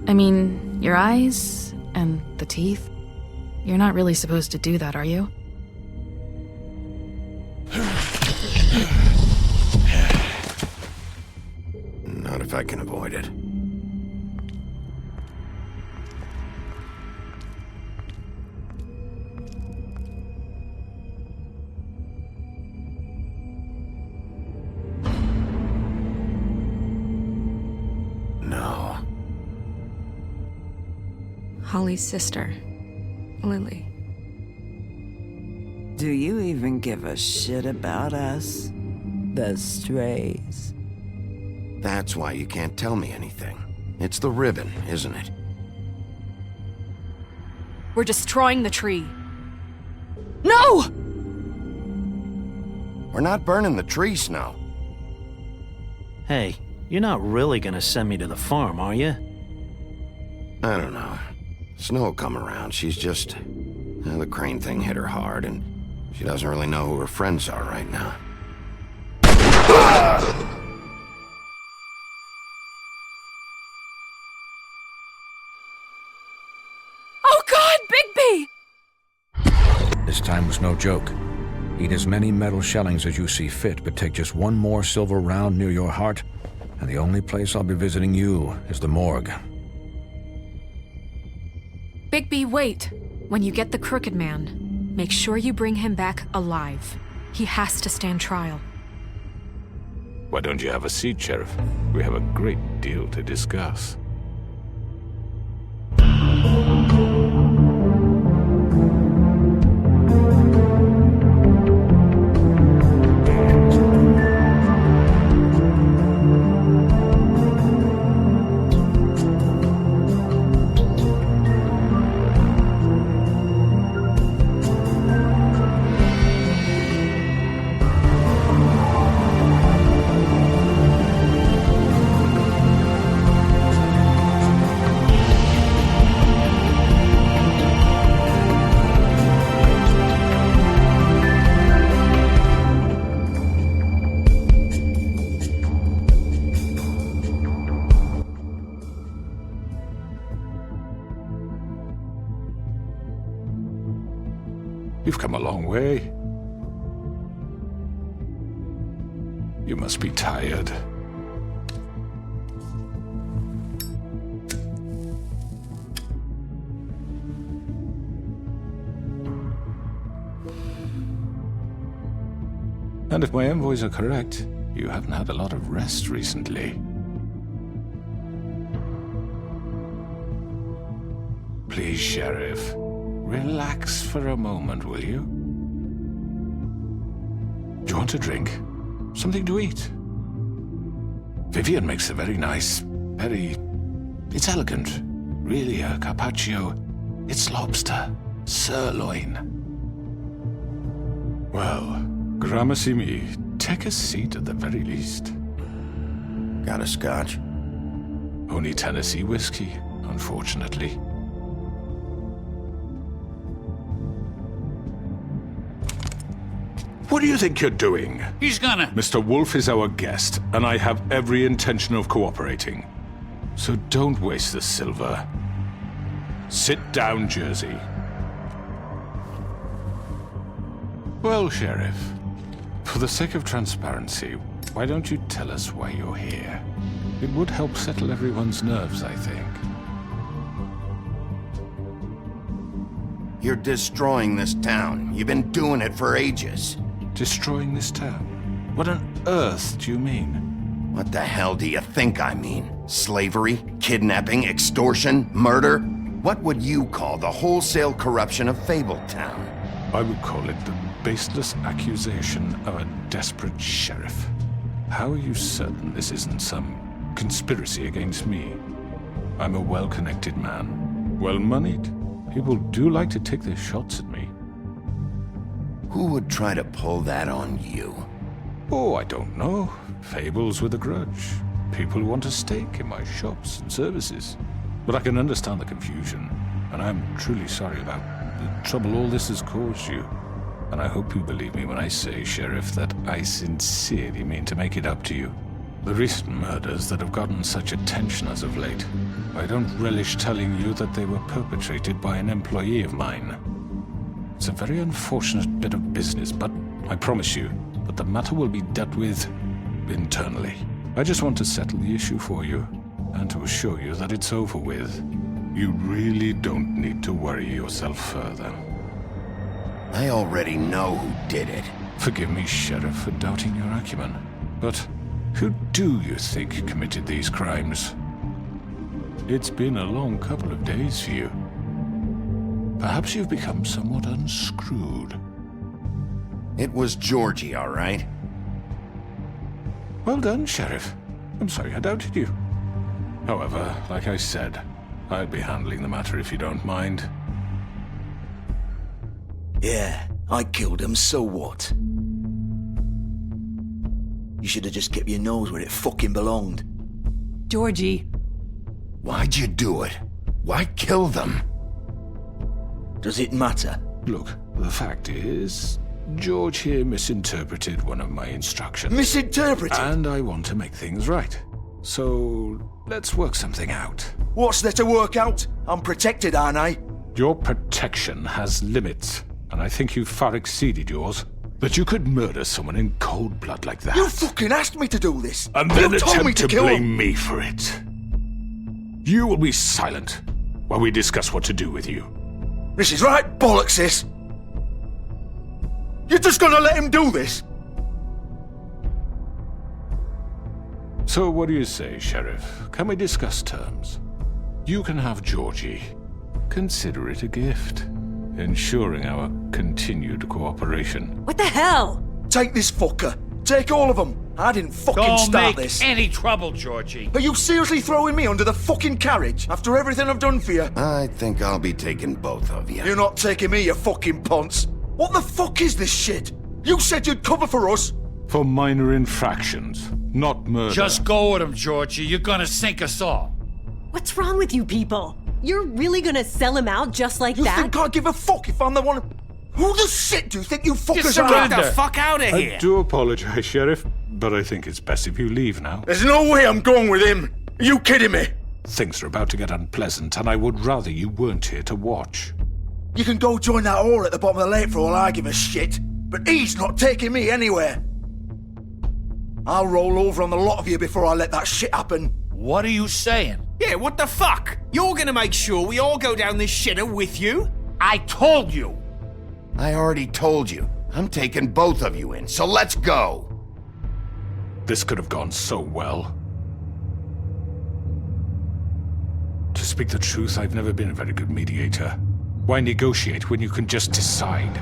I mean, your eyes and the teeth. You're not really supposed to do that, are you? Not if I can avoid it. No. Holly's sister, Lily. Do you even give a shit about us? The strays. That's why you can't tell me anything. It's the ribbon, isn't it? We're destroying the tree. No! We're not burning the tree, Snow. Hey, you're not really gonna send me to the farm, are you? I don't know. Snow will come around. She's just... the crane thing hit her hard, and she doesn't really know who her friends are right now. Oh God, Bigby! This time was no joke. Eat as many metal shellings as you see fit, but take just one more silver round near your heart, and the only place I'll be visiting you is the morgue. Bigby, wait. When you get the Crooked Man, make sure you bring him back alive. He has to stand trial. Why don't you have a seat, Sheriff? We have a great deal to discuss. You've come a long way. You must be tired. And if my envoys are correct, you haven't had a lot of rest recently. Please, Sheriff. Relax for a moment, will you? Do you want a drink? Something to eat? Vivian makes a very nice, it's elegant. Really a carpaccio. It's lobster. Sirloin. Well, gramercy me. Take a seat at the very least. Got a scotch? Only Tennessee whiskey, unfortunately. What do you think you're doing? He's gonna... Mr. Wolf is our guest, and I have every intention of cooperating. So don't waste the silver. Sit down, Jersey. Well, Sheriff, for the sake of transparency, why don't you tell us why you're here? It would help settle everyone's nerves, I think. You're destroying this town. You've been doing it for ages. Destroying this town? What on earth do you mean? What the hell do you think I mean? Slavery? Kidnapping? Extortion? Murder? What would you call the wholesale corruption of Fabletown? I would call it the baseless accusation of a desperate sheriff. How are you certain this isn't some conspiracy against me? I'm a well-connected man, well-moneyed. People do like to take their shots at me. Who would try to pull that on you? Oh, I don't know. Fables with a grudge. People who want a stake in my shops and services. But I can understand the confusion, and I'm truly sorry about the trouble all this has caused you. And I hope you believe me when I say, Sheriff, that I sincerely mean to make it up to you. The recent murders that have gotten such attention as of late, I don't relish telling you that they were perpetrated by an employee of mine. It's a very unfortunate bit of business, but I promise you that the matter will be dealt with internally. I just want to settle the issue for you, and to assure you that it's over with. You really don't need to worry yourself further. I already know who did it. Forgive me, Sheriff, for doubting your acumen, but who do you think committed these crimes? It's been a long couple of days for you. Perhaps you've become somewhat unscrewed. It was Georgie, all right? Well done, Sheriff. I'm sorry I doubted you. However, like I said, I'll be handling the matter if you don't mind. Yeah, I killed him, so what? You should have just kept your nose where it fucking belonged. Georgie. Why'd you do it? Why kill them? Does it matter? Look, the fact is, George here misinterpreted one of my instructions. Misinterpreted? And I want to make things right. So, let's work something out. What's there to work out? I'm protected, aren't I? Your protection has limits, and I think you've far exceeded yours. That you could murder someone in cold blood like that. You fucking asked me to do this! And then you told me attempt to to kill blame him. me for it. You will be silent while we discuss what to do with you. This is right bollocks, this! You're just gonna let him do this? So what do you say, Sheriff? Can we discuss terms? You can have Georgie. Consider it a gift, ensuring our continued cooperation. What the hell? Take this fucker. Take all of them. I didn't fucking Don't start make this. any trouble, Georgie. Are you seriously throwing me under the fucking carriage after everything I've done for you? I think I'll be taking both of you. You're not taking me, you fucking ponce. What the fuck is this shit? You said you'd cover for us. For minor infractions, not murder. Just go with him, Georgie. You're gonna sink us all. What's wrong with you people? You're really gonna sell him out just like You that? think I give a fuck if I'm the one? Who the shit do you think you fuckers are? surrender. Get the fuck out of here! I do apologize, Sheriff, but I think it's best if you leave now. There's no way I'm going with him. Are you kidding me? Things are about to get unpleasant, and I would rather you weren't here to watch. You can go join that whore at the bottom of the lake for all I give a shit. But he's not taking me anywhere. I'll roll over on the lot of you before I let that shit happen. What are you saying? Yeah, what the fuck? You're gonna make sure we all go down this shitter with you? I told you. I already told you. I'm taking both of you in, so let's go. This could have gone so well. To speak the truth, I've never been a very good mediator. Why negotiate when you can just decide?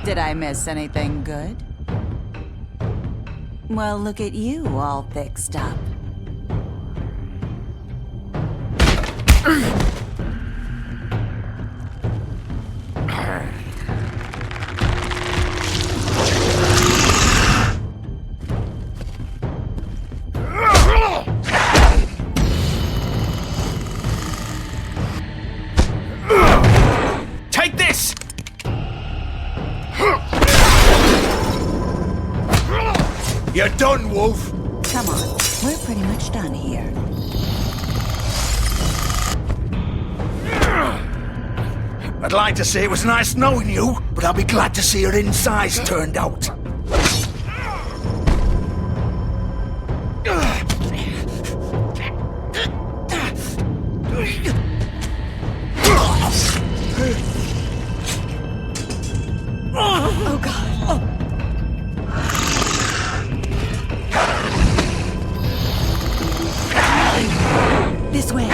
Did I miss anything good? Well, look at you, all fixed up. Take this! You're done, Wolf. Come on, we're pretty much done here. I'd like to say it was nice knowing you, but I'll be glad to see your insides turned out. Oh god. Oh. This way.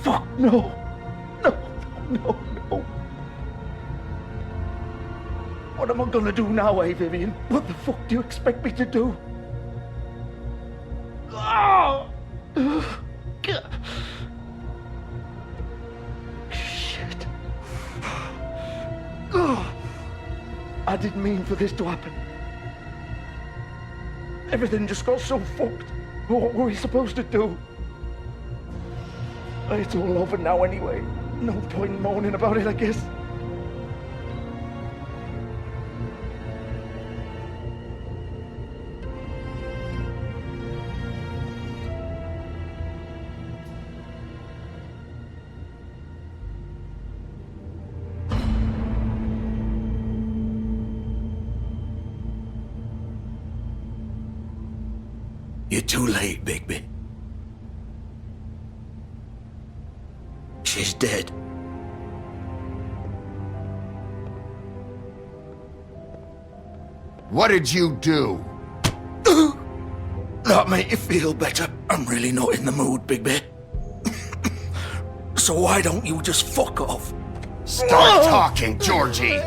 fuck, no. No. What am I gonna do now, Vivian? What the fuck do you expect me to do? Oh! Shit. Oh. I didn't mean for this to happen. Everything just got so fucked. What were we supposed to do? It's all over now anyway. No point moaning about it, I guess. You're too late, Bigby. She's dead. What did you do? That make you feel better? I'm really not in the mood, Bigby. So why don't you just fuck off? Start talking, Georgie!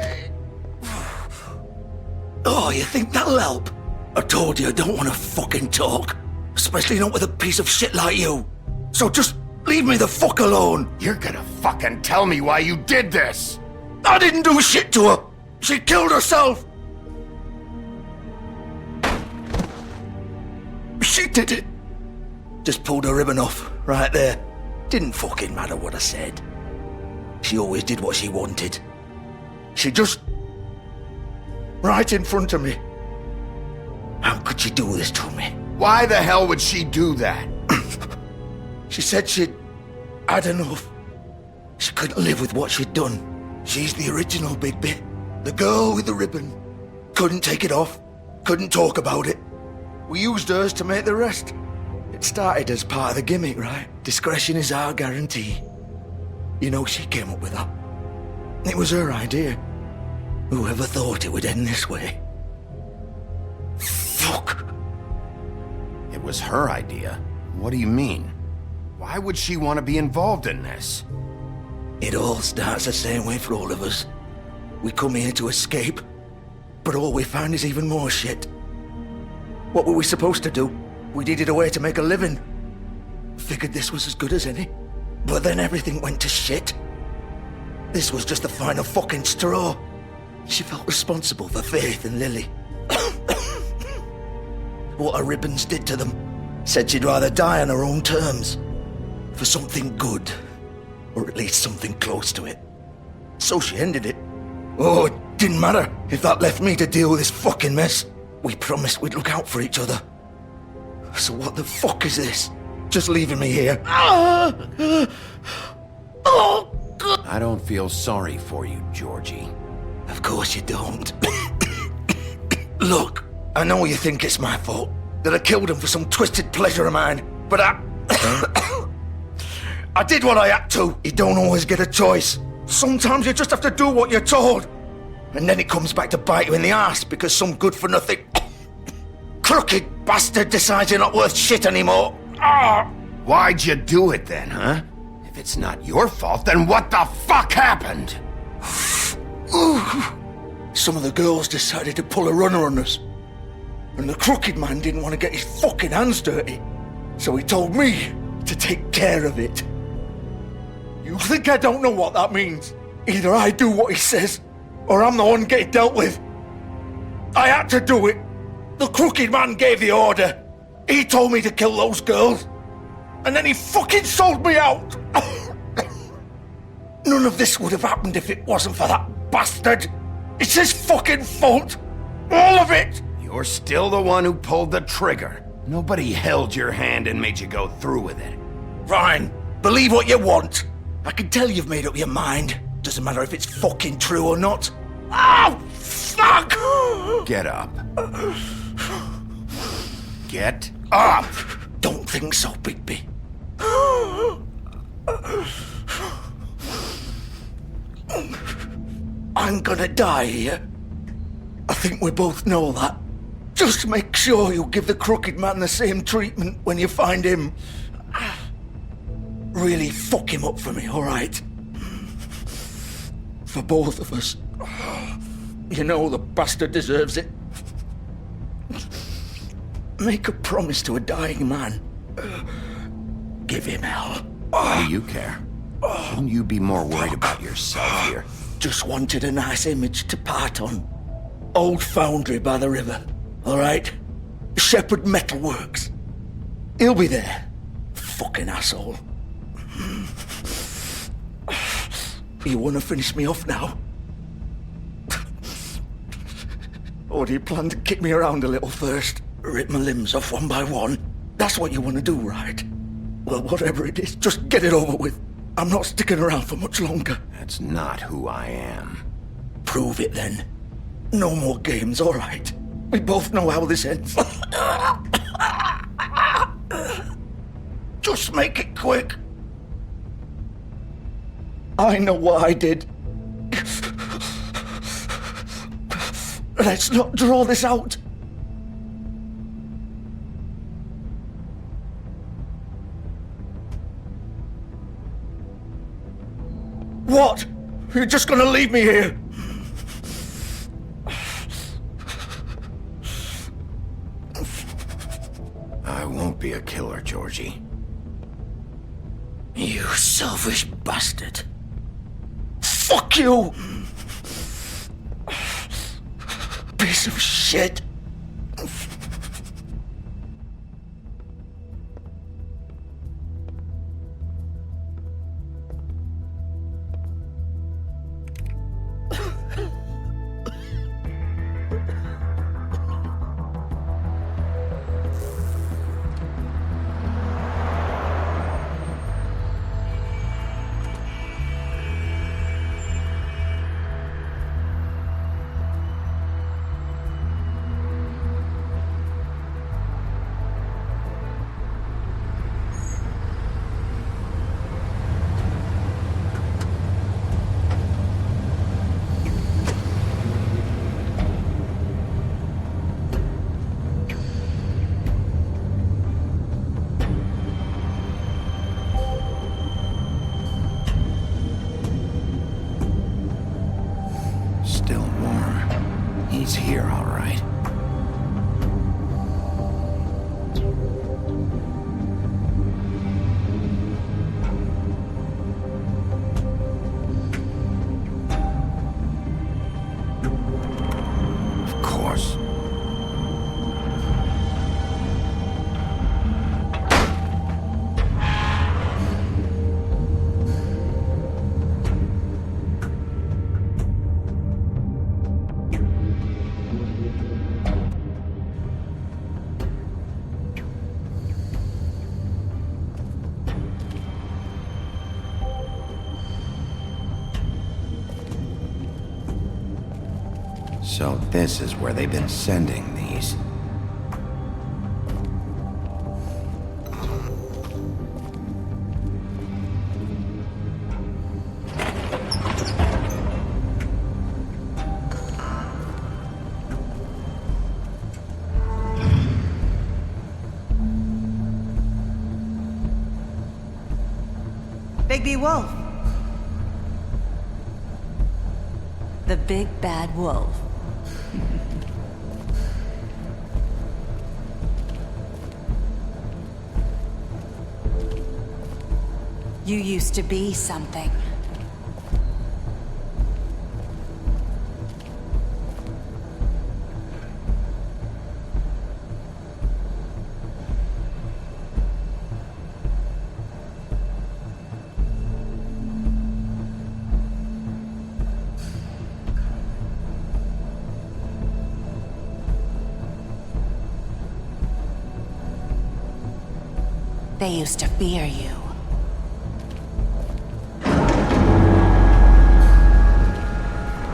Oh, you think that'll help? I told you I don't want to fucking talk. Especially not with a piece of shit like you. So just leave me the fuck alone. You're gonna fucking tell me why you did this! I didn't do shit to her. She killed herself. She did it. Just pulled her ribbon off, right there. Didn't fucking matter what I said. She always did what she wanted. She just... right in front of me. How could she do this to me? Why the hell would she do that? She said she'd had enough. She couldn't live with what she'd done. She's the original Bigby. The girl with the ribbon. Couldn't take it off. Couldn't talk about it. We used hers to make the rest. It started as part of the gimmick, right? Discretion is our guarantee. You know, she came up with that. It was her idea. Whoever thought it would end this way? Fuck. It was her idea? What do you mean? Why would she want to be involved in this? It all starts the same way for all of us. We come here to escape, but all we find is even more shit. What were we supposed to do? We needed a way to make a living. Figured this was as good as any. But then everything went to shit. This was just the final fucking straw. She felt responsible for Faith and Lily. What her ribbons did to them. Said she'd rather die on her own terms. For something good. Or at least something close to it. So she ended it. Oh, it didn't matter if that left me to deal with this fucking mess. We promised we'd look out for each other. So what the fuck is this? Just leaving me here? I don't feel sorry for you, Georgie. Of course you don't. Look, I know you think it's my fault. That I killed him for some twisted pleasure of mine. But I did what I had to. You don't always get a choice. Sometimes you just have to do what you're told. And then it comes back to bite you in the ass because some good-for-nothing crooked bastard decides you're not worth shit anymore. Why'd you do it then, huh? If it's not your fault, then what the fuck happened? Some of the girls decided to pull a runner on us. And the crooked man didn't want to get his fucking hands dirty. So he told me to take care of it. You think I don't know what that means? Either I do what he says, or I'm the one getting dealt with. I had to do it. The crooked man gave the order. He told me to kill those girls. And then he fucking sold me out. None of this would have happened if it wasn't for that bastard. It's his fucking fault. All of it. You're still the one who pulled the trigger. Nobody held your hand and made you go through with it. Fine. Believe what you want. I can tell you've made up your mind. Doesn't matter if it's fucking true or not. Oh, fuck! Get up. Get up! Don't think so, Bigby. I'm gonna die here. I think we both know that. Just make sure you give the crooked man the same treatment when you find him. really fuck him up for me, alright? For both of us. You know the bastard deserves it. Make a promise to a dying man. Give him hell. Why do you care? Shouldn't you be more worried about yourself here? Just wanted a nice image to part on. Old foundry by the river, alright? Shepherd Metalworks. He'll be there. Fucking asshole. You wanna finish me off now? Or do you plan to kick me around a little first? Rip my limbs off one by one? That's what you wanna do, right? Well, whatever it is, just get it over with. I'm not sticking around for much longer. That's not who I am. Prove it then. No more games, alright? We both know how this ends. Just make it quick. I know what I did. Let's not draw this out. What? You're just gonna leave me here? I won't be a killer, Georgie. You selfish bastard. Fuck you! Piece of shit. He's here, all right. Of course. So this is where they've been sending these. Bigby Wolf. The big bad wolf. You used to be something. They used to fear you.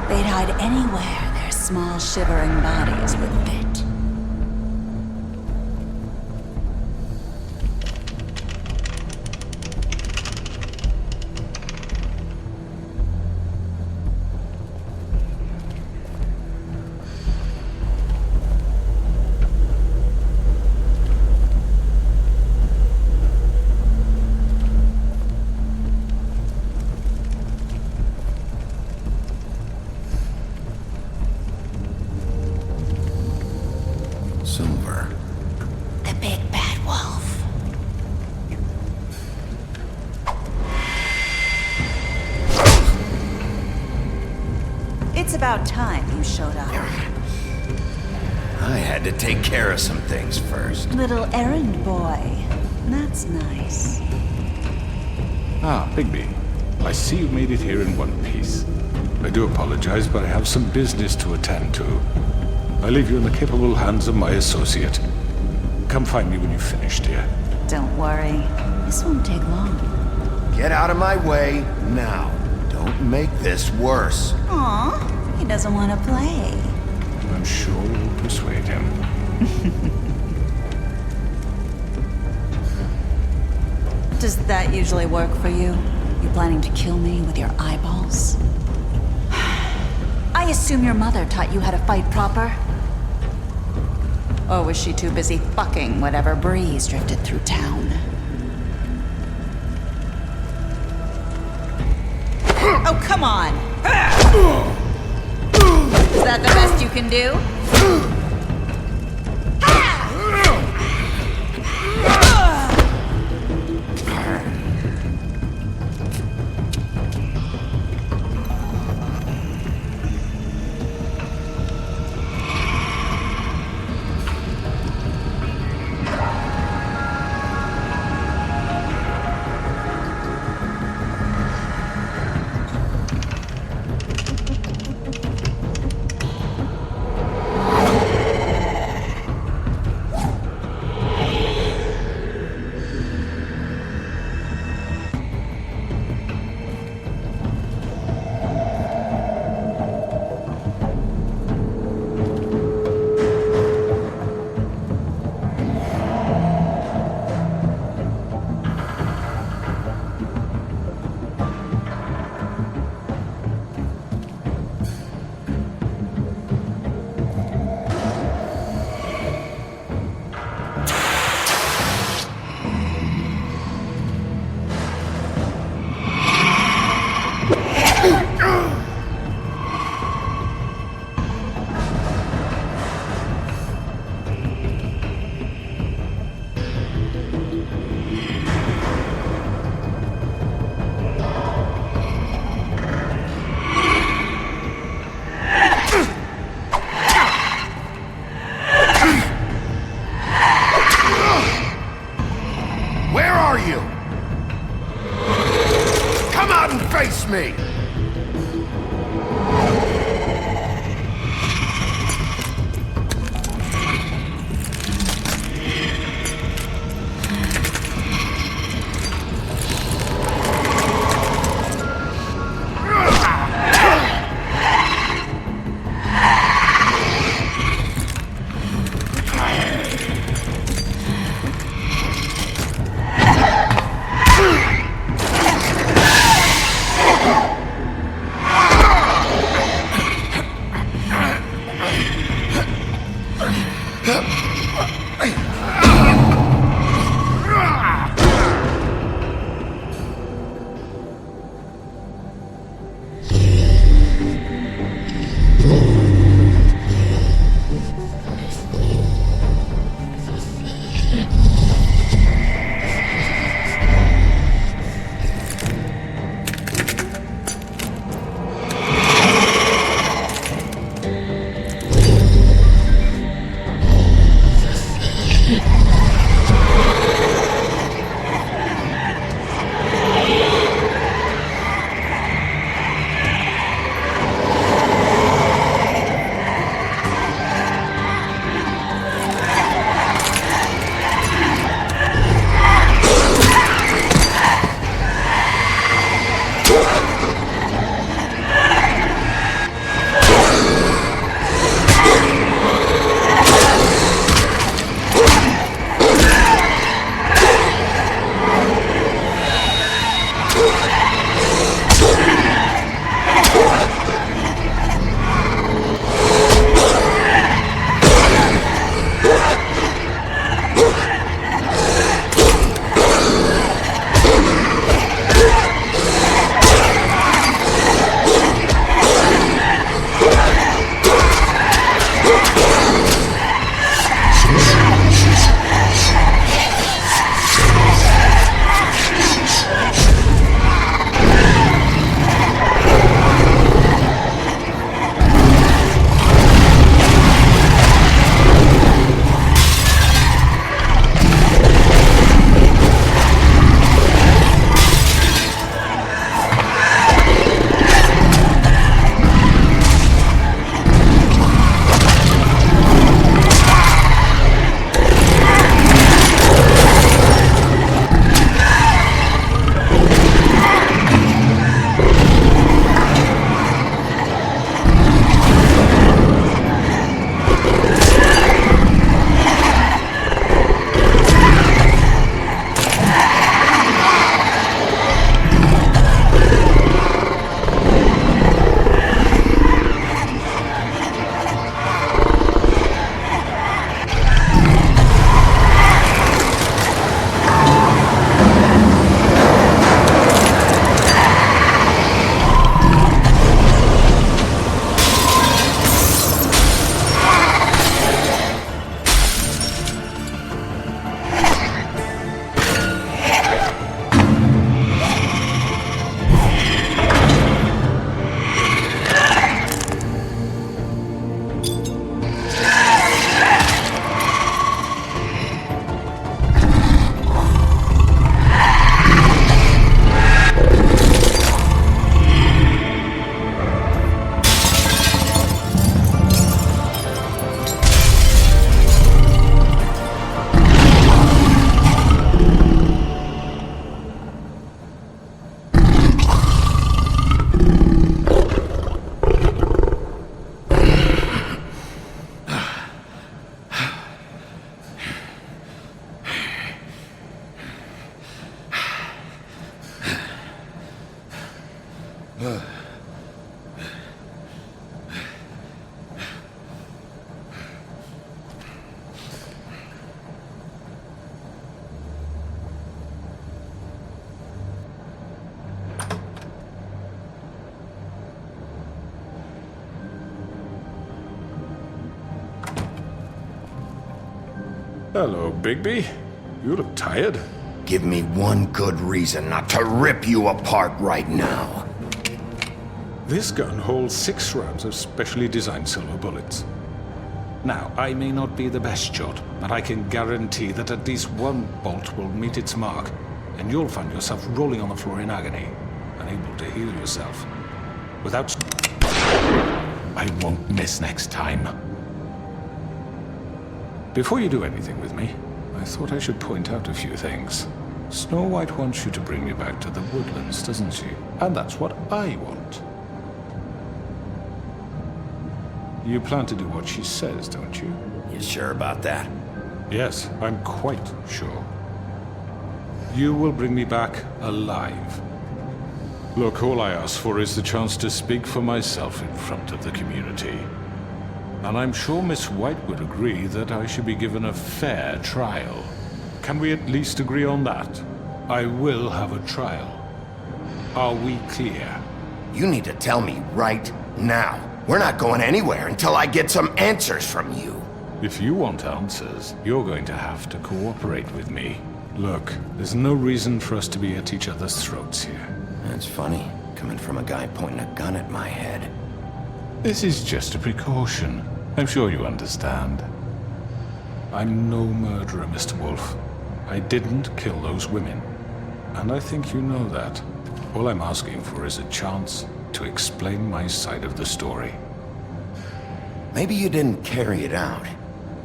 They'd hide anywhere their small, shivering bodies would fit. about time you showed up. I had to take care of some things first. Little errand boy. That's nice. Ah, Bigby. I see you made it here in one piece. I do apologize, but I have some business to attend to. I leave you in the capable hands of my associate. Come find me when you've finished here. Don't worry. This won't take long. Get out of my way now. Don't make this worse. Aw, he doesn't want to play. I'm sure you'll persuade him. Does that usually work for you? You planning to kill me with your eyeballs? I assume your mother taught you how to fight proper? Or was she too busy fucking whatever breeze drifted through town? Oh, come on! Is that the best you can do? Me. Hello, Bigby. You look tired. Give me one good reason not to rip you apart right now. This gun holds 6 rounds of specially designed silver bullets. Now, I may not be the best shot, but I can guarantee that at least one bolt will meet its mark, and you'll find yourself rolling on the floor in agony, unable to heal yourself. Without... I won't miss next time. Before you do anything with me, I thought I should point out a few things. Snow White wants you to bring me back to the woodlands, doesn't she? And that's what I want. You plan to do what she says, don't you? You sure about that? Yes, I'm quite sure. You will bring me back alive. Look, all I ask for is the chance to speak for myself in front of the community. And I'm sure Miss White would agree that I should be given a fair trial. Can we at least agree on that? I will have a trial. Are we clear? You need to tell me right now. We're not going anywhere until I get some answers from you. If you want answers, you're going to have to cooperate with me. Look, there's no reason for us to be at each other's throats here. That's funny, coming from a guy pointing a gun at my head. This is just a precaution. I'm sure you understand. I'm no murderer, Mr. Wolf. I didn't kill those women. And I think you know that. All I'm asking for is a chance to explain my side of the story. Maybe you didn't carry it out,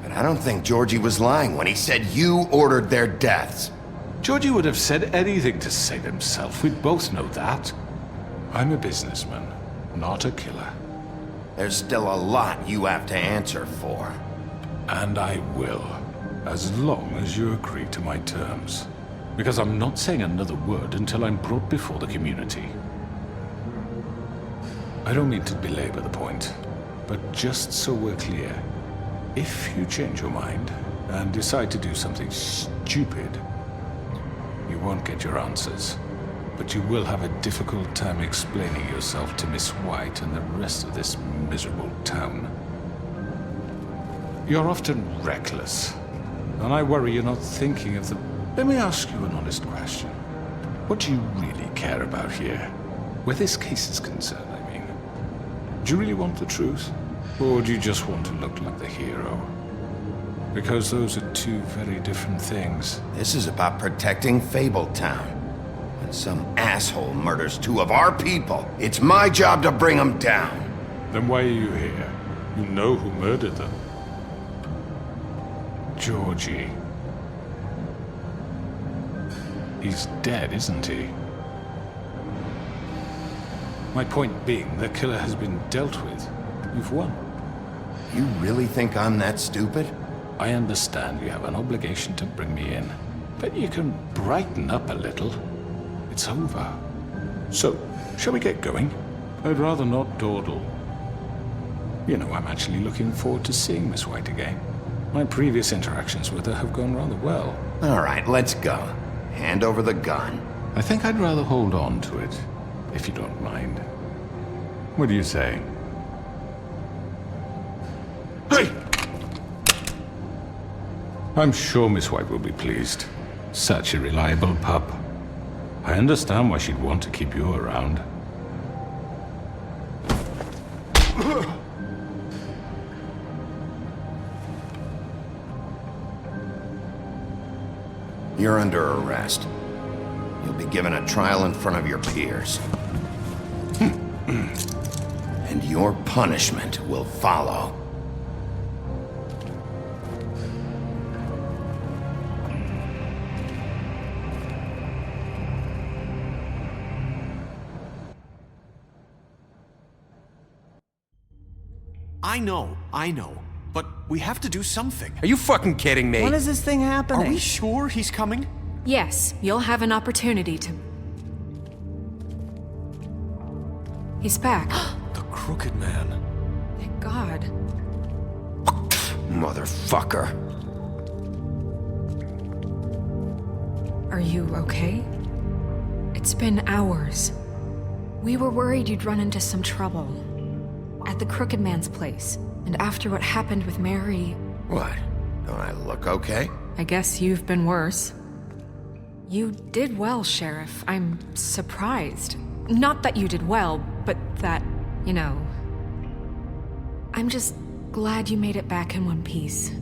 but I don't think Georgie was lying when he said you ordered their deaths. Georgie would have said anything to save himself. We both know that. I'm a businessman, not a killer. There's still a lot you have to answer for. And I will, as long as you agree to my terms. Because I'm not saying another word until I'm brought before the community. I don't mean to belabor the point, but just so we're clear, if you change your mind and decide to do something stupid, you won't get your answers, but you will have a difficult time explaining yourself to Miss White and the rest of this miserable town. You're often reckless, and I worry you're not thinking of the... Let me ask you an honest question. What do you really care about here? Where this case is concerned, I mean. Do you really want the truth? Or do you just want to look like the hero? Because those are two very different things. This is about protecting Fabletown. When some asshole murders 2 of our people, it's my job to bring them down. Then why are you here? You know who murdered them. Georgie. He's dead, isn't he? My point being, the killer has been dealt with. You've won. You really think I'm that stupid? I understand you have an obligation to bring me in, but you can brighten up a little. It's over. So, shall we get going? I'd rather not dawdle. You know, I'm actually looking forward to seeing Miss White again. My previous interactions with her have gone rather well. All right, let's go. Hand over the gun. I think I'd rather hold on to it, if you don't mind. What do you say? Hey! I'm sure Miss White will be pleased. Such a reliable pup. I understand why she'd want to keep you around. You're under arrest. You'll be given a trial in front of your peers. And your punishment will follow. I know. But we have to do something. Are you fucking kidding me? When is this thing happening? Are we sure he's coming? Yes, you'll have an opportunity to... He's back. The Crooked Man. Thank God. Motherfucker. Are you okay? It's been hours. We were worried you'd run into some trouble. At the Crooked Man's place. And after what happened with Mary... What? Don't I look okay? I guess you've been worse. You did well, Sheriff. I'm surprised. Not that you did well, but that, you know... I'm just glad you made it back in one piece.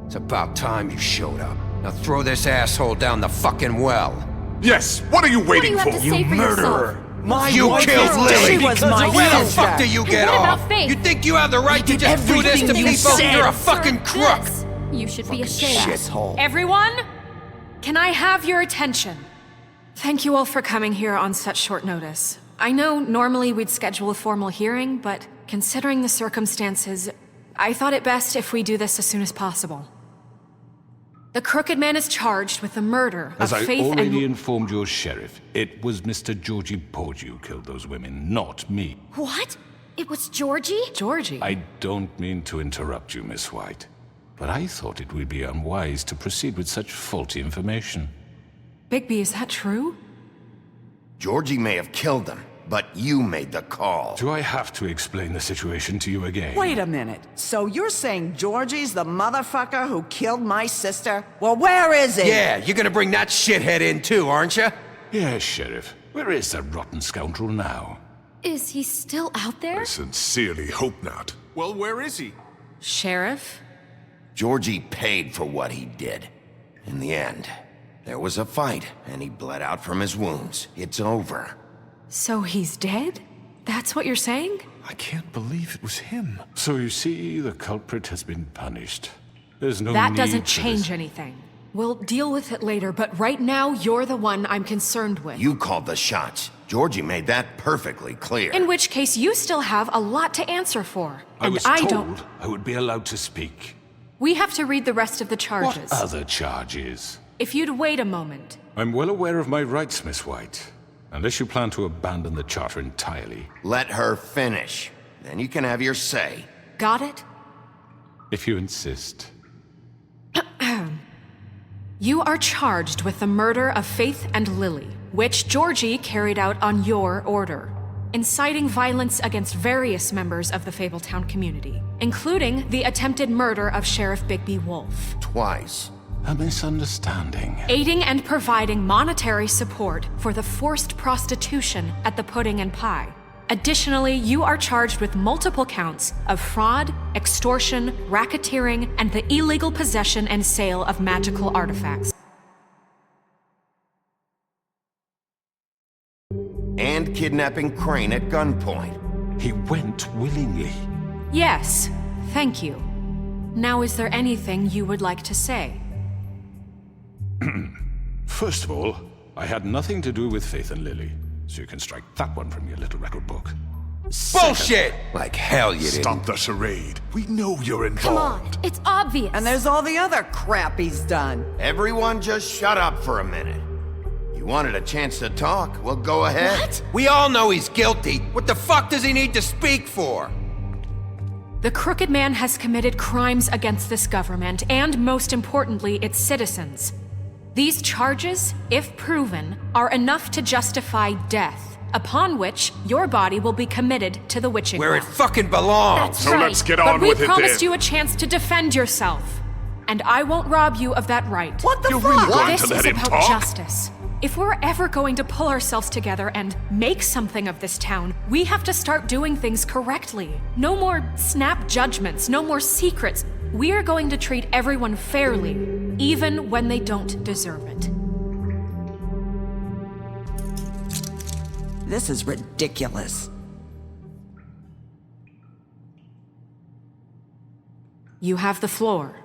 It's about time you showed up. Now throw this asshole down the fucking well. Yes, what are you waiting What do you have to say for murderer! yourself? You killed Lily! She was my Where the sister. fuck do you get What about off? Faith? You think you have the right to just do this to everything you people? said. You're a fucking crook! This. You should be ashamed. Shithole. Everyone, can I have your attention? Thank you all for coming here on such short notice. I know normally we'd schedule a formal hearing, but considering the circumstances, I thought it best if we do this as soon as possible. The Crooked Man is charged with the murder As of I Faith already and... informed your sheriff, it was Mr. Georgie Porgy who killed those women, not me. What? It was Georgie? Georgie? I don't mean to interrupt you, Miss White, but I thought it would be unwise to proceed with such faulty information. Bigby, is that true? Georgie may have killed them, but you made the call. Do I have to explain the situation to you again? Wait a minute. So you're saying Georgie's the motherfucker who killed my sister? Well, where is he? Yeah, you're gonna bring that shithead in too, aren't you? Yes, Sheriff. Where is that rotten scoundrel now? Is he still out there? I sincerely hope not. Well, where is he? Sheriff? Georgie paid for what he did. In the end, there was a fight, and he bled out from his wounds. It's over. So he's dead? That's what you're saying? I can't believe it was him. So you see, the culprit has been punished. There's no That need doesn't for change this. anything. We'll deal with it later, but right now, you're the one I'm concerned with. You called the shots. Georgie made that perfectly clear. In which case, you still have a lot to answer for. I And was I told don't... I would be allowed to speak. We have to read the rest of the charges. What other charges? If you'd wait a moment. I'm well aware of my rights, Miss White. Unless you plan to abandon the charter entirely. Let her finish. Then you can have your say. Got it? If you insist. You are charged with the murder of Faith and Lily, which Georgie carried out on your order, inciting violence against various members of the Fabletown community, including the attempted murder of Sheriff Bigby Wolf. Twice. A misunderstanding. Aiding and providing monetary support for the forced prostitution at the Pudding and Pie. Additionally, you are charged with multiple counts of fraud, extortion, racketeering, and the illegal possession and sale of magical artifacts. And kidnapping Crane at gunpoint. He went willingly. Yes, thank you. Now, is there anything you would like to say? First of all, I had nothing to do with Faith and Lily, so you can strike that one from your little record book. Bullshit! Like hell you didn't. Stop the charade. We know you're involved. Come on, it's obvious. And there's all the other crap he's done. Everyone just shut up for a minute. You wanted a chance to talk? Well, go ahead. What? We all know he's guilty. What the fuck does he need to speak for? The Crooked Man has committed crimes against this government and, most importantly, its citizens. These charges, if proven, are enough to justify death, upon which your body will be committed to the witching Where it well. fucking belongs. That's So right. let's get But on we with it promised then. you a chance to defend yourself, and I won't rob you of that right. What the You're fuck? really going This to let is him about talk? justice. If we're ever going to pull ourselves together and make something of this town, we have to start doing things correctly. No more snap judgments, no more secrets. We are going to treat everyone fairly, even when they don't deserve it. This is ridiculous. You have the floor.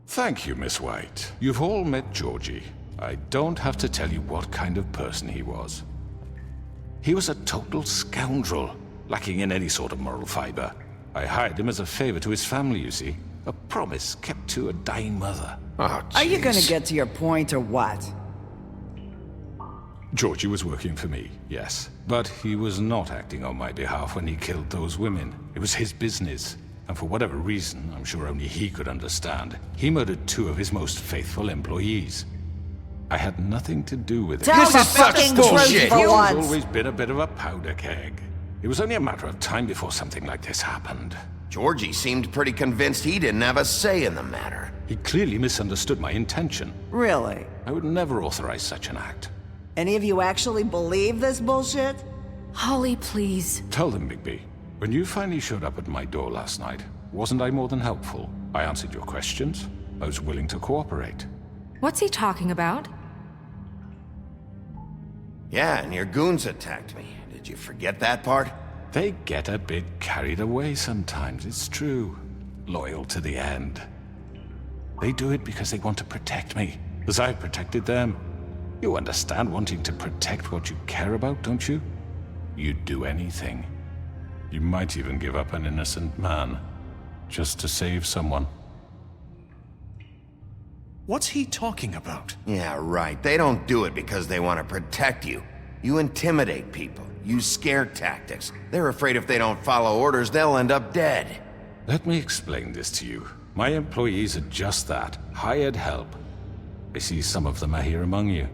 Thank you, Miss White. You've all met Georgie. I don't have to tell you what kind of person he was. He was a total scoundrel, lacking in any sort of moral fiber. I hired him as a favor to his family, you see. A promise kept to a dying mother. Oh, Are you gonna jeez. get to your point or what? Georgie was working for me, yes. But he was not acting on my behalf when he killed those women. It was his business. And for whatever reason, I'm sure only he could understand, he murdered 2 of his most faithful employees. I had nothing to do with it. Tell This the is such fucking bullshit. truth for He's once. always been a bit of a powder keg. It was only a matter of time before something like this happened. Georgie seemed pretty convinced he didn't have a say in the matter. He clearly misunderstood my intention. Really? I would never authorize such an act. Any of you actually believe this bullshit? Holly, please. Tell them, Bigby. When you finally showed up at my door last night, wasn't I more than helpful? I answered your questions. I was willing to cooperate. What's he talking about? Yeah, and your goons attacked me. Did you forget that part? They get a bit carried away sometimes, it's true. Loyal to the end. They do it because they want to protect me, as I've protected them. You understand wanting to protect what you care about, don't you? You'd do anything. You might even give up an innocent man, just to save someone. What's he talking about? Yeah, right. They don't do it because they want to protect you. You intimidate people, use scare tactics. They're afraid if they don't follow orders, they'll end up dead. Let me explain this to you. My employees are just that, hired help. I see some of them are here among you.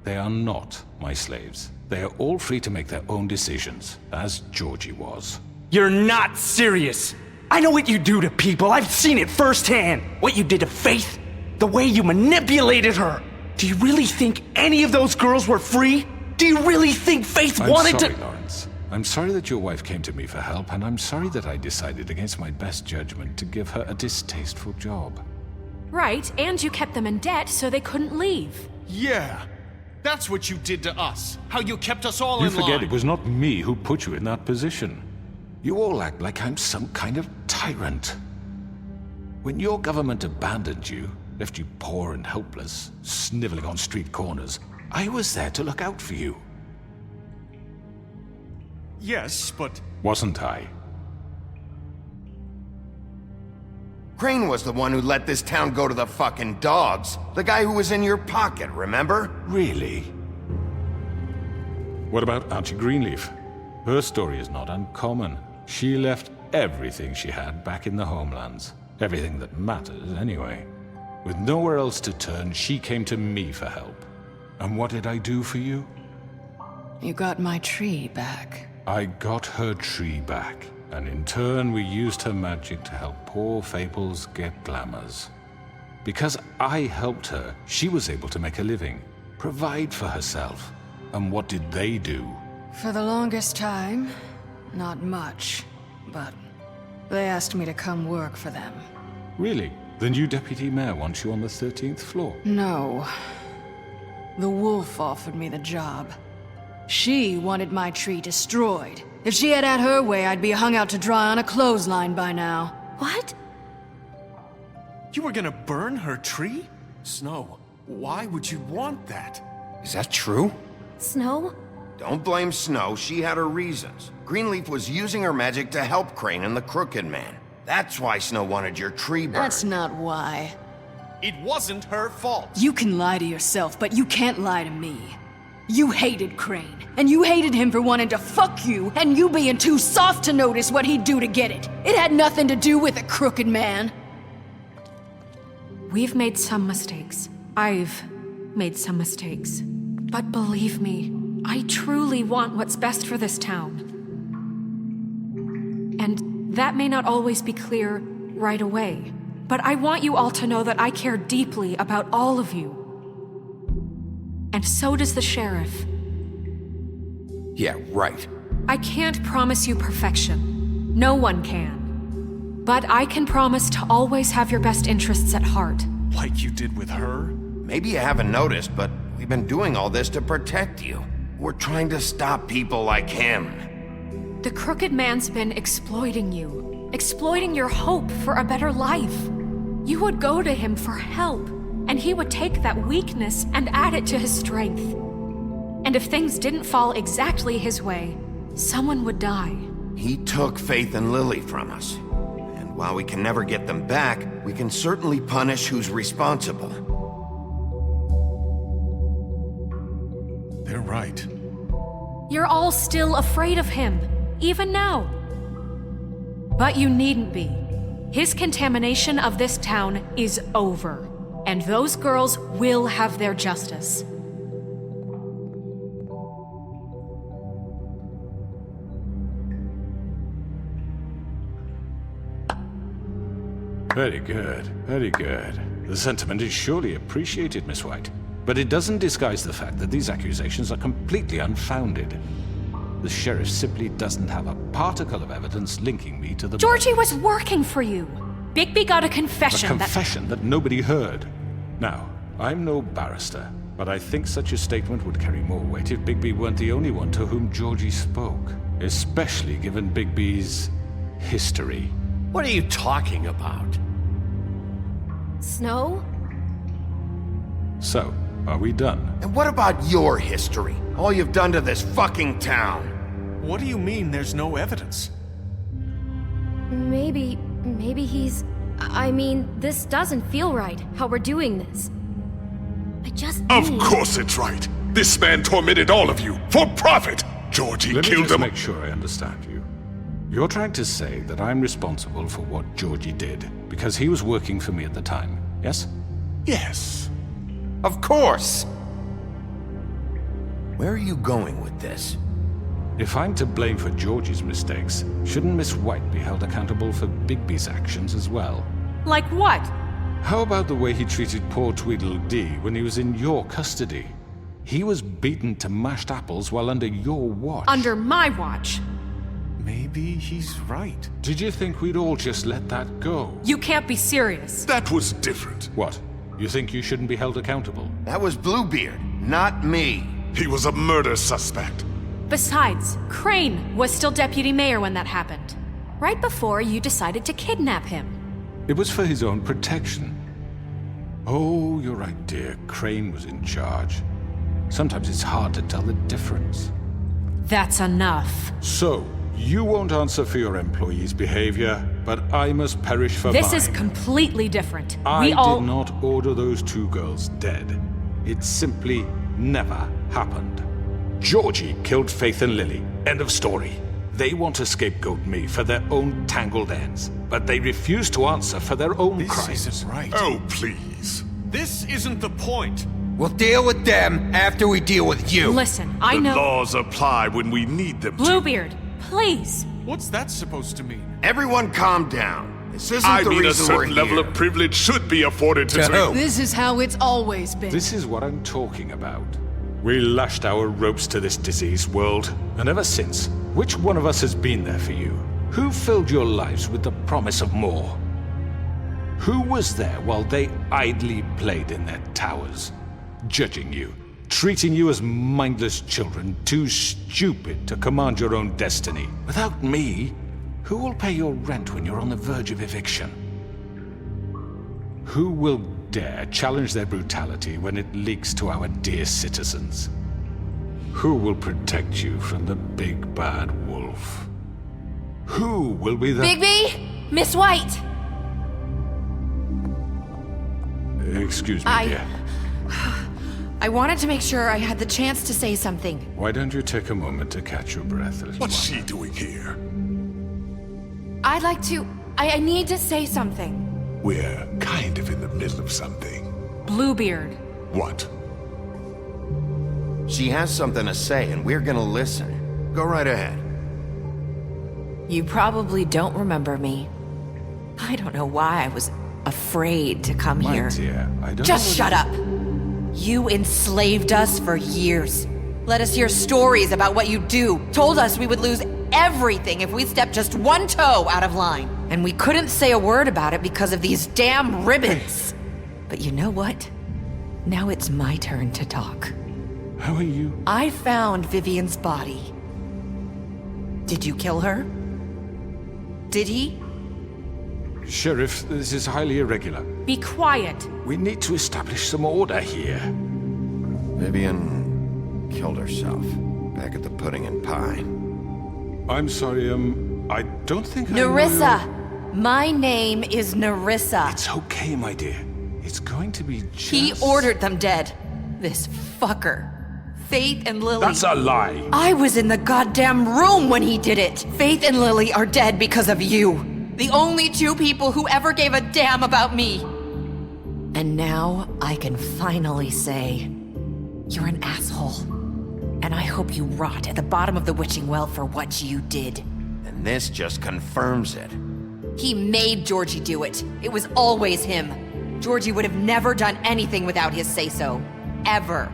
They are not my slaves. They are all free to make their own decisions, as Georgie was. You're not serious! I know what you do to people, I've seen it firsthand! What you did to Faith, the way you manipulated her! Do you really think any of those girls were free? Do you really think Faith wanted to— I'm sorry, Lawrence. I'm sorry that your wife came to me for help, and I'm sorry that I decided against my best judgment to give her a distasteful job. Right, and you kept them in debt so they couldn't leave. Yeah! That's what you did to us! How you kept us all You in line! forget it was not me who put you in that position. You all act like I'm some kind of tyrant. When your government abandoned you, left you poor and helpless, sniveling on street corners, I was there to look out for you. Yes, but— Wasn't I? Crane was the one who let this town go to the fucking dogs. The guy who was in your pocket, remember? Really? What about Auntie Greenleaf? Her story is not uncommon. She left everything she had back in the homelands. Everything that matters, anyway. With nowhere else to turn, she came to me for help. And what did I do for you? You got my tree back. I got her tree back. And in turn, we used her magic to help poor Fables get glamours. Because I helped her, she was able to make a living, provide for herself. And what did they do? For the longest time, not much. But they asked me to come work for them. Really? The new deputy mayor wants you on the 13th floor? No. The wolf offered me the job. She wanted my tree destroyed. If she had her way, I'd be hung out to dry on a clothesline by now. What? You were gonna burn her tree? Snow, why would you want that? Is that true? Snow? Don't blame Snow, she had her reasons. Greenleaf was using her magic to help Crane and the Crooked Man. That's why Snow wanted your tree burned. That's not why. It wasn't her fault. You can lie to yourself, but you can't lie to me. You hated Crane, and you hated him for wanting to fuck you, and you being too soft to notice what he'd do to get it. It had nothing to do with the Crooked Man. We've made some mistakes. I've made some mistakes. But believe me, I truly want what's best for this town. And that may not always be clear right away, but I want you all to know that I care deeply about all of you. And so does the sheriff. Yeah, right. I can't promise you perfection. No one can. But I can promise to always have your best interests at heart. Like you did with her? Maybe you haven't noticed, but we've been doing all this to protect you. We're trying to stop people like him. The Crooked Man's been exploiting you. Exploiting your hope for a better life. You would go to him for help, and he would take that weakness and add it to his strength. And if things didn't fall exactly his way, someone would die. He took Faith and Lily from us. And while we can never get them back, we can certainly punish who's responsible. They're right. You're all still afraid of him, even now. But you needn't be. His contamination of this town is over, and those girls will have their justice. Very good, very good. The sentiment is surely appreciated, Miss White. But it doesn't disguise the fact that these accusations are completely unfounded. The sheriff simply doesn't have a particle of evidence linking me to the... Georgie was working for you. Bigby got a confession A confession that nobody heard. Now, I'm no barrister, but I think such a statement would carry more weight if Bigby weren't the only one to whom Georgie spoke. Especially given Bigby's history. What are you talking about? Snow? So, are we done? And what about your history? All you've done to this fucking town? What do you mean there's no evidence? Maybe he's... I mean, this doesn't feel right, how we're doing this. I just Of need... course it's right. This man tormented all of you for profit. Georgie Let me killed just them. make sure I understand you. You're trying to say that I'm responsible for what Georgie did because he was working for me at the time, yes? Yes. Of course! Where are you going with this? If I'm to blame for Georgie's mistakes, shouldn't Miss White be held accountable for Bigby's actions as well? Like what? How about the way he treated poor Tweedledee when he was in your custody? He was beaten to mashed apples while under your watch. Under my watch. Maybe he's right. Did you think we'd all just let that go? You can't be serious. That was different. What? You think you shouldn't be held accountable? That was Bluebeard, not me. He was a murder suspect. Besides, Crane was still deputy mayor when that happened. Right before you decided to kidnap him. It was for his own protection. Oh, you're right, dear. Crane was in charge. Sometimes it's hard to tell the difference. That's enough. So, you won't answer for your employees' behavior, but I must perish for This mine. is completely different. I We all... did not order those two girls dead. It simply never happened. Georgie killed Faith and Lily. End of story. They want to scapegoat me for their own tangled ends, but they refuse to answer for their own crimes. This isn't right. Oh, please. This isn't the point. We'll deal with them after we deal with you. Listen, I The know... laws apply when we need them to. Bluebeard, please. What's that supposed to mean? Everyone calm down. This isn't I the mean, a reason we're certain level here. of privilege should be afforded to... This is how it's always been. This is what I'm talking about. We lashed our ropes to this diseased world, and ever since, which one of us has been there for you? Who filled your lives with the promise of more? Who was there while they idly played in their towers, judging you, treating you as mindless children, too stupid to command your own destiny? Without me, who will pay your rent when you're on the verge of eviction? Who will dare challenge their brutality when it leaks to our dear citizens? Who will protect you from the big bad wolf? Who will be the... Bigby! Miss White! Excuse me, dear. I wanted to make sure I had the chance to say something. Why don't you take a moment to catch your breath a little What's while? she doing here? I'd like to... I need to say something. We're kind of in the middle of something. Bluebeard. What? She has something to say, and we're gonna listen. Go right ahead. You probably don't remember me. I don't know why I was afraid to come My here. dear, I don't Just know shut up! You enslaved us for years. Let us hear stories about what you do. Told us we would lose everything if we stepped just one toe out of line. And we couldn't say a word about it because of these damn ribbons. But you know what? Now it's my turn to talk. How are you? I found Vivian's body. Did you kill her? Did he? Sheriff, this is highly irregular. Be quiet. We need to establish some order here. Vivian killed herself back at the Pudding and Pie. I'm sorry, I don't think Nerissa! My name is Nerissa. It's okay, my dear. It's going to be just... He ordered them dead. This fucker. Faith and Lily. That's a lie. I was in the goddamn room when he did it. Faith and Lily are dead because of you. The only two people who ever gave a damn about me. And now I can finally say, you're an asshole. And I hope you rot at the bottom of the witching well for what you did. And this just confirms it. He made Georgie do it. It was always him. Georgie would have never done anything without his say-so. Ever.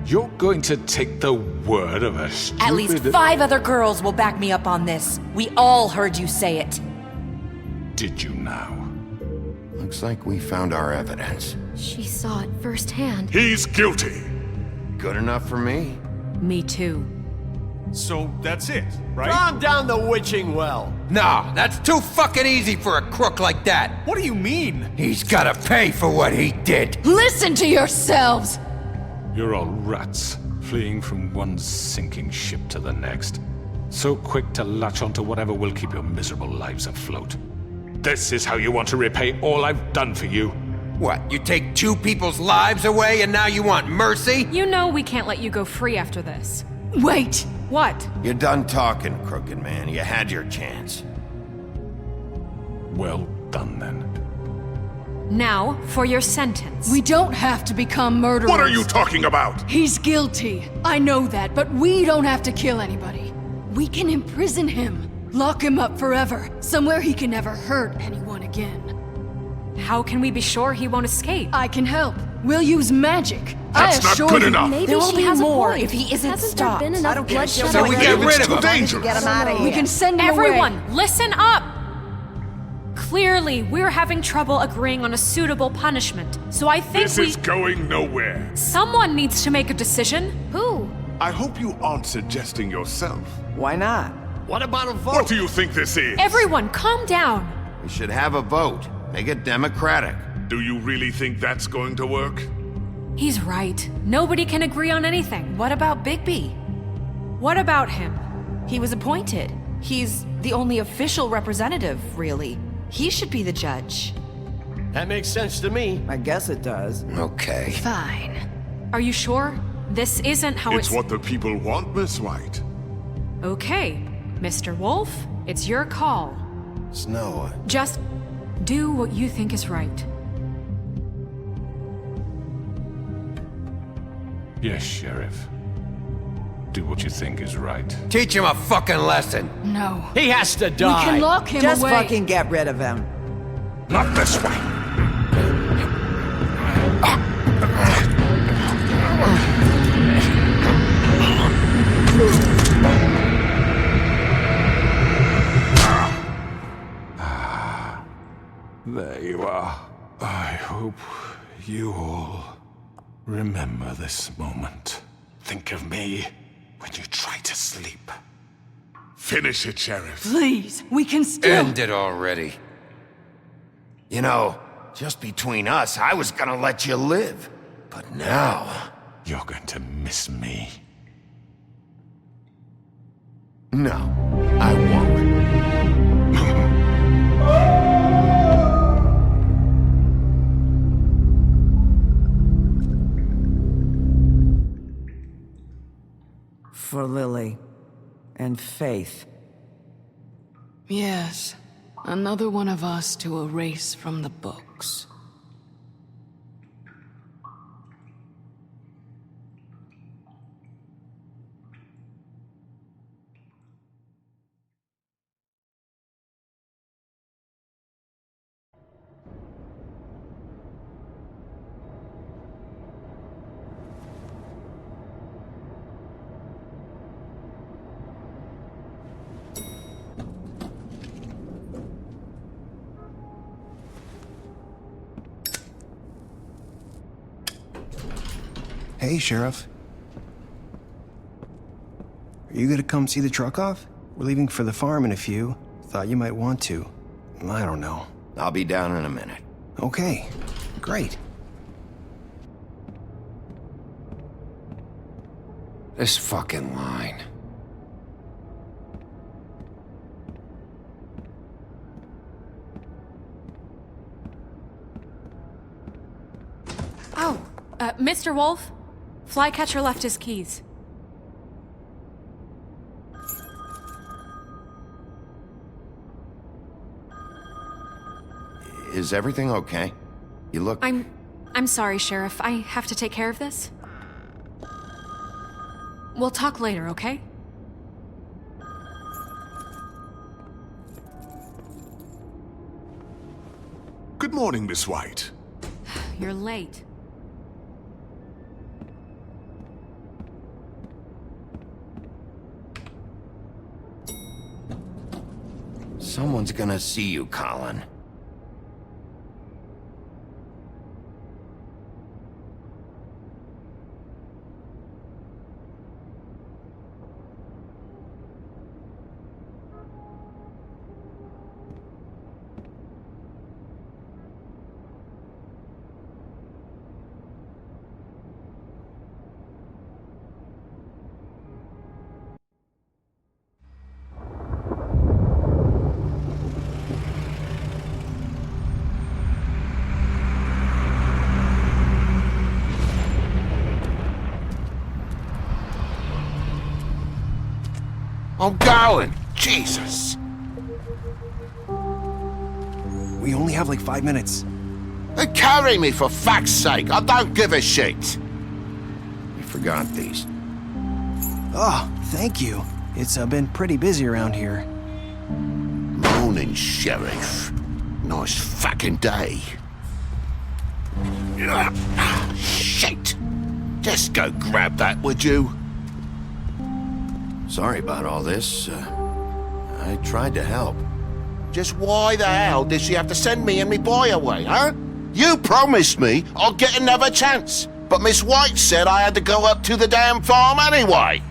You're going to take the word of a stupid... At least 5 other girls will back me up on this. We all heard you say it. Did you now? Looks like we found our evidence. She saw it firsthand. He's guilty. Good enough for me. Me too. So that's it, right? Calm down the witching well. No, that's too fucking easy for a crook like that. What do you mean? He's gotta pay for what he did. Listen to yourselves! You're all rats, fleeing from one sinking ship to the next. So quick to latch onto whatever will keep your miserable lives afloat. This is how you want to repay all I've done for you? What, you take 2 people's lives away and now you want mercy? You know we can't let you go free after this. Wait! What? You're done talking, crooked man. You had your chance. Well done, then. Now, for your sentence. We don't have to become murderers. What are you talking about? He's guilty. I know that, but we don't have to kill anybody. We can imprison him. Lock him up forever. Somewhere he can never hurt anyone again. How can we be sure he won't escape? I can help. We'll use magic. That's not good enough. Maybe there will she be has more a point. if he isn't Hasn't stopped. there been I enough don't care. bloodshed So we already? get rid of It's too him. dangerous. Get him out of here. We can send him Everyone, away. listen up! Clearly, we're having trouble agreeing on a suitable punishment, so I think This is going nowhere. Someone needs to make a decision. Who? I hope you aren't suggesting yourself. Why not? What about a vote? What do you think this is? Everyone, calm down. We should have a vote. Make it democratic. Do you really think that's going to work? He's right. Nobody can agree on anything. What about Bigby? What about him? He was appointed. He's the only official representative, really. He should be the judge. That makes sense to me. I guess it does. Okay. Fine. Are you sure? This isn't how It's what the people want, Miss White. Okay, Mr. Wolf, it's your call. Snow. Just do what you think is right. Yes, Sheriff. Do what you think is right. Teach him a fucking lesson. No. He has to die. We can lock him Just away. fucking get rid of him. Not this way. There you are. I hope you all remember this moment. Think of me when you try to sleep. Finish it, Sheriff. Please, we can still... End it already. You know, just between us, I was gonna let you live. But now... You're going to miss me. No, I won't. For Lily. And Faith. Yes, another one of us to erase from the books. Hey, Sheriff. Are you gonna come see the truck off? We're leaving for the farm in a few. Thought you might want to. I don't know. I'll be down in a minute. Okay, great. This fucking line. Oh, Mr. Wolf? Flycatcher left his keys. Is everything okay? You look... I'm sorry, Sheriff. I have to take care of this. We'll talk later, okay? Good morning, Miss White. You're late. Someone's gonna see you, Colin. I'm going! Jesus! We only have like 5 minutes. Then carry me for fuck's sake! I don't give a shit! You forgot these. Oh, thank you. It's been pretty busy around here. Morning, Sheriff. Nice fucking day. Shit! Just go grab that, would you? Sorry about all this. I tried to help. Just why the hell did she have to send me and me boy away, huh? You promised me I'd get another chance, but Miss White said I had to go up to the damn farm anyway.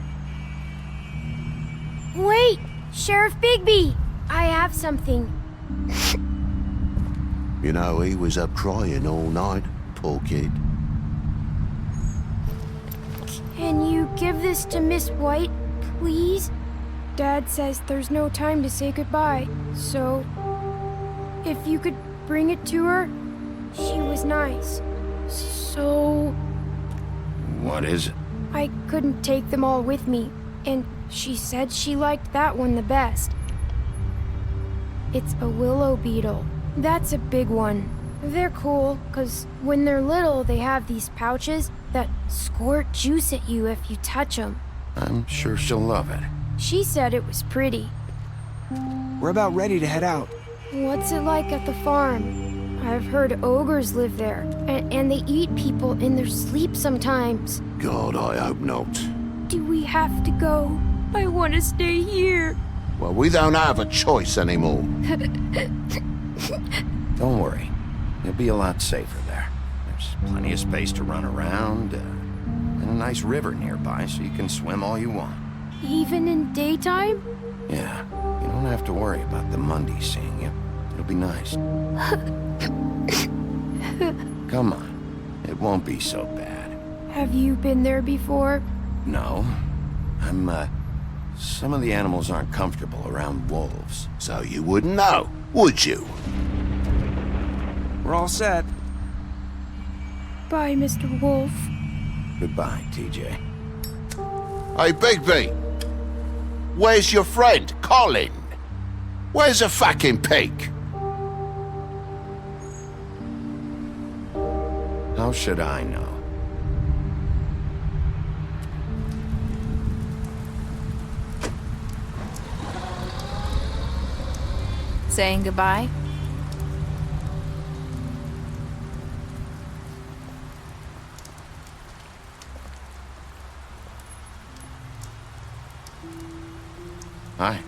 Wait! Sheriff Bigby! I have something. You know, he was up crying all night, poor kid. Can you give this to Miss White, please? Dad says there's no time to say goodbye, so if you could bring it to her, she was nice. So What is it? I couldn't take them all with me, and she said she liked that one the best. It's a willow beetle. That's a big one. They're cool, 'cause when they're little, they have these pouches that squirt juice at you if you touch them. I'm sure she'll love it. She said it was pretty. We're about ready to head out. What's it like at the farm? I've heard ogres live there, and they eat people in their sleep sometimes. God, I hope not. Do we have to go? I want to stay here. Well, we don't have a choice anymore. Don't worry. You'll be a lot safer there. There's plenty of space to run around, and a nice river nearby so you can swim all you want. Even in daytime? Yeah, you don't have to worry about the Monday seeing you. It'll be nice. Come on. It won't be so bad. Have you been there before? No. Some of the animals aren't comfortable around wolves. So you wouldn't know, would you? We're all set. Bye, Mr. Wolf. Goodbye, TJ. Hey, Bigby! Where's your friend, Colin? Where's the fucking pig? How should I know? Saying goodbye? Hi.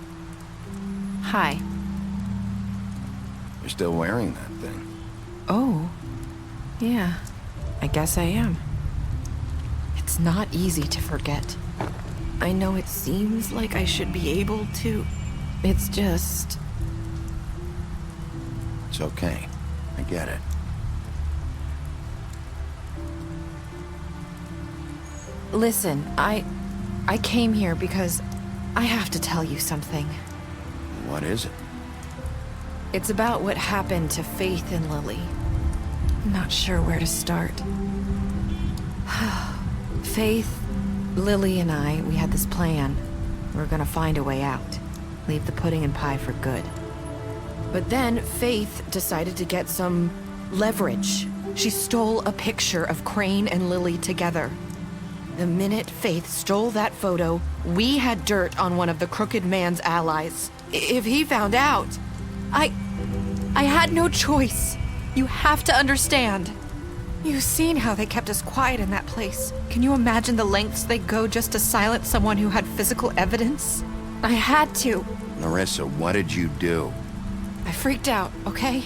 Hi. You're still wearing that thing. Oh. Yeah. I guess I am. It's not easy to forget. I know it seems like I should be able to. It's just... It's okay. I get it. Listen, I came here because I have to tell you something. What is it? It's about what happened to Faith and Lily. I'm not sure where to start. Faith, Lily, and I, we had this plan. We were gonna find a way out. Leave the pudding and pie for good. But then Faith decided to get some leverage. She stole a picture of Crane and Lily together. The minute Faith stole that photo, we had dirt on one of the Crooked Man's allies. If he found out, I had no choice. You have to understand. You've seen how they kept us quiet in that place. Can you imagine the lengths they go just to silence someone who had physical evidence? I had to. Nerissa, what did you do? I freaked out, okay?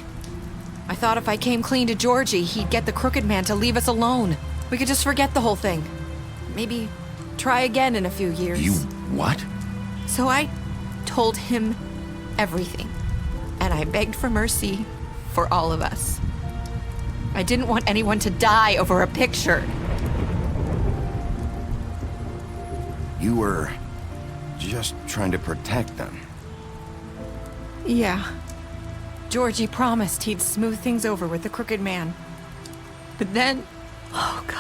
I thought if I came clean to Georgie, he'd get the Crooked Man to leave us alone. We could just forget the whole thing. Maybe try again in a few years. You what? So I told him everything. And I begged for mercy for all of us. I didn't want anyone to die over a picture. You were just trying to protect them. Yeah. Georgie promised he'd smooth things over with the Crooked Man. But then... Oh, God.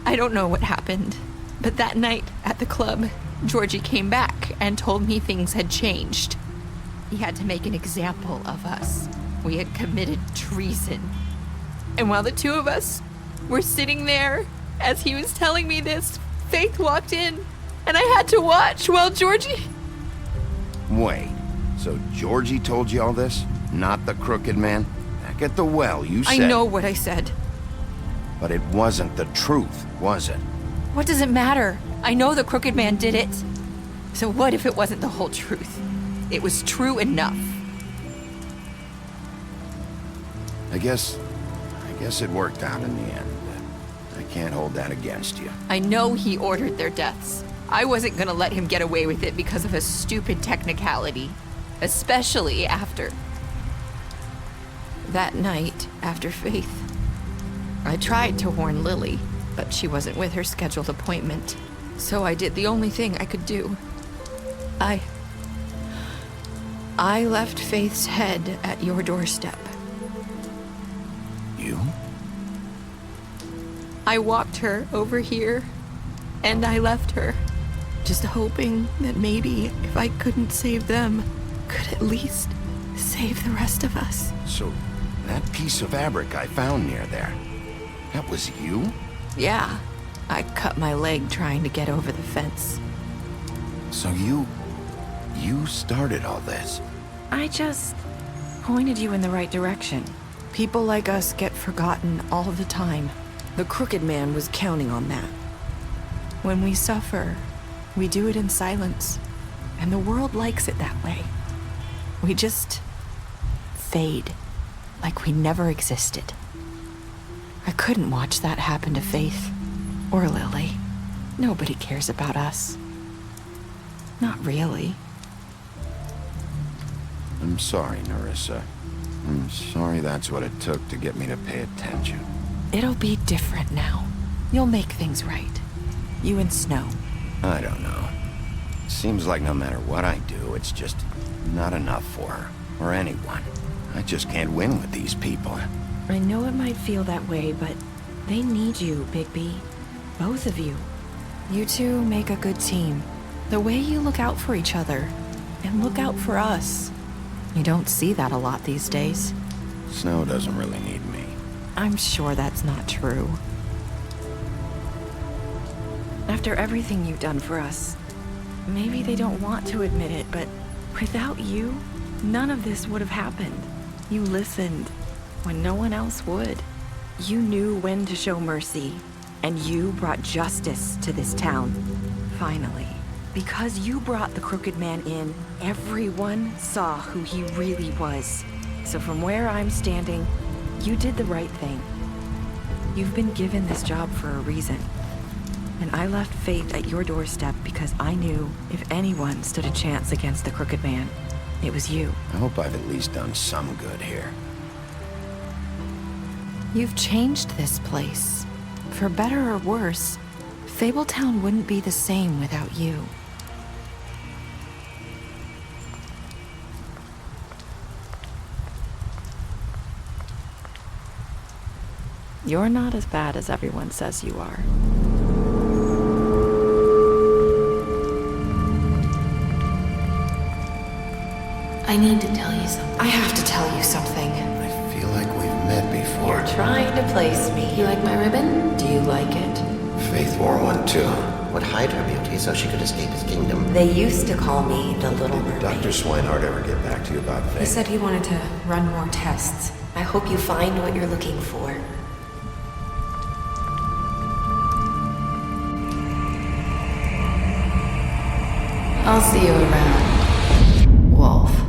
I don't know what happened, but that night at the club, Georgie came back and told me things had changed. He had to make an example of us. We had committed treason. And while the two of us were sitting there, as he was telling me this, Faith walked in, and I had to watch while Georgie... Wait, so Georgie told you all this? Not the Crooked Man? Back at the well, you said... I know what I said. But it wasn't the truth, was it? What does it matter? I know the Crooked Man did it. So what if it wasn't the whole truth? It was true enough. I guess it worked out in the end. I can't hold that against you. I know he ordered their deaths. I wasn't gonna let him get away with it because of a stupid technicality. Especially after... That night, after Faith, I tried to warn Lily, but she wasn't with her scheduled appointment. So I did the only thing I could do. I left Faith's head at your doorstep. You? I walked her over here, and I left her, just hoping that maybe if I couldn't save them, could at least save the rest of us. So, that piece of fabric I found near there, that was you? Yeah, I cut my leg trying to get over the fence. So you started all this? I just pointed you in the right direction. People like us get forgotten all the time. The Crooked Man was counting on that. When we suffer, we do it in silence. And the world likes it that way. We just fade, like we never existed. I couldn't watch that happen to Faith, or Lily. Nobody cares about us. Not really. I'm sorry, Nerissa. I'm sorry that's what it took to get me to pay attention. It'll be different now. You'll make things right. You and Snow. I don't know. Seems like no matter what I do, it's just not enough for her, or anyone. I just can't win with these people. I know it might feel that way, but they need you, Bigby. Both of you. You two make a good team. The way you look out for each other, and look out for us. You don't see that a lot these days. Snow doesn't really need me. I'm sure that's not true. After everything you've done for us, maybe they don't want to admit it, but without you, none of this would have happened. You listened when no one else would. You knew when to show mercy, and you brought justice to this town. Finally. Because you brought the Crooked Man in, everyone saw who he really was. So from where I'm standing, you did the right thing. You've been given this job for a reason. And I left Faith at your doorstep because I knew if anyone stood a chance against the Crooked Man, it was you. I hope I've at least done some good here. You've changed this place. For better or worse, Fabletown wouldn't be the same without you. You're not as bad as everyone says you are. I need to tell you something. I have to tell you something. I feel like we've met before. before. You're trying to place me. You like my ribbon? Do you like it? Faith wore one too. Would hide her beauty so she could escape his kingdom. They used to call me the Little Mermaid. Dr. Swinehart ever get back to you about Faith? He said he wanted to run more tests. I hope you find what you're looking for. I'll see you around, Wolf.